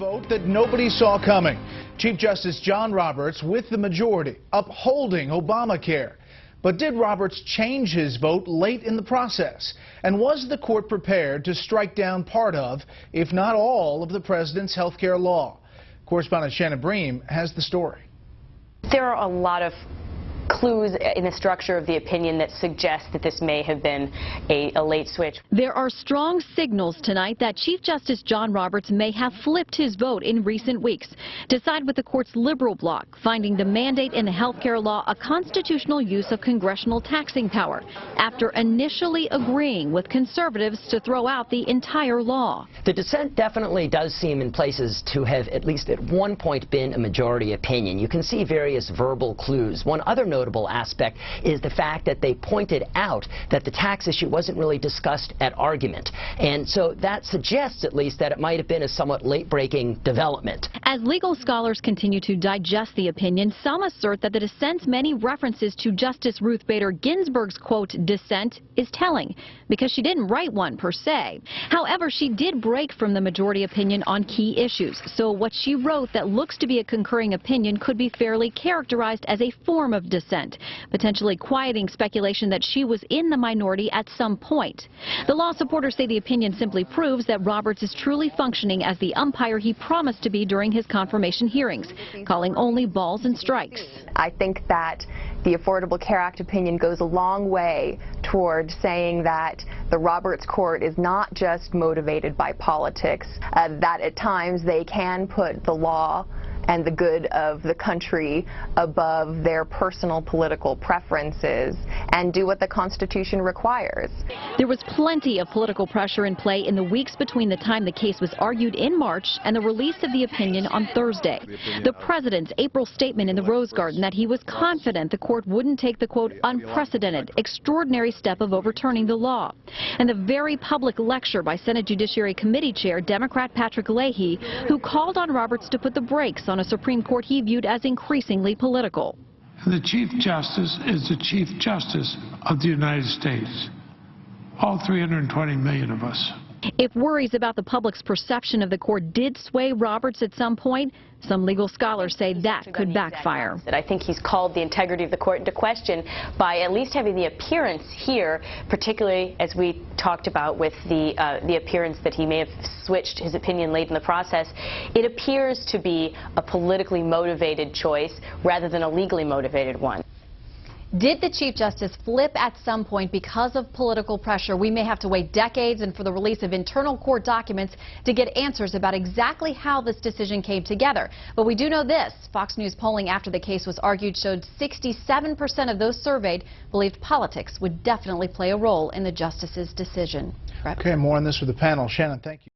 vote that nobody saw coming. Chief Justice John Roberts with the majority upholding Obamacare. But did Roberts change his vote late in the process? And was the court prepared to strike down part of, if not all, of the president's health care law? Correspondent Shannon Bream has the story. There are a lot of clues in the structure of the opinion that suggest that this may have been a late switch. There are strong signals tonight that Chief Justice John Roberts may have flipped his vote in recent weeks to side with the court's liberal bloc, finding the mandate in the health care law a constitutional use of congressional taxing power, after initially agreeing with conservatives to throw out the entire law. The dissent definitely does seem in places to have at least at one point been a majority opinion. You can see various verbal clues. One other notable aspect is the fact that they pointed out that the tax issue wasn't really discussed at argument. And so that suggests at least that it might have been a somewhat late-breaking development. As legal scholars continue to digest the opinion, some assert that the dissent's many references to Justice Ruth Bader Ginsburg's, quote, dissent is telling, because she didn't write one per se. However, she did break from the majority opinion on key issues, so what she wrote that looks to be a concurring opinion could be fairly characterized as a form of dissent, potentially quieting speculation that she was in the minority at some point. The law supporters say the opinion simply proves that Roberts is truly functioning as the umpire he promised to be during his confirmation hearings, calling only balls and strikes. I think that the Affordable Care Act opinion goes a long way toward saying that the Roberts Court is not just motivated by politics, that at times they can put the law and the good of the country above their personal political preferences and do what the Constitution requires. There was plenty of political pressure in play in the weeks between the time the case was argued in March and the release of the opinion on Thursday. The president's April statement in the Rose Garden that he was confident the court wouldn't take the, quote, unprecedented, extraordinary step of overturning the law. And the very public lecture by Senate Judiciary Committee Chair Democrat Patrick Leahy, who called on Roberts to put the brakes on a Supreme Court he viewed as increasingly political. The Chief Justice is the Chief Justice of the United States, all 320 million of us. If worries about the public's perception of the court did sway Roberts at some point, some legal scholars say that could backfire. I think he's called the integrity of the court into question by at least having the appearance here, particularly as we talked about with the appearance that he may have switched his opinion late in the process. It appears to be a politically motivated choice rather than a legally motivated one. Did the Chief Justice flip at some point because of political pressure? We may have to wait decades and for the release of internal court documents to get answers about exactly how this decision came together. But we do know this. Fox News polling after the case was argued showed 67% of those surveyed believed politics would definitely play a role in the justice's decision. Okay, more on this with the panel. Shannon, thank you.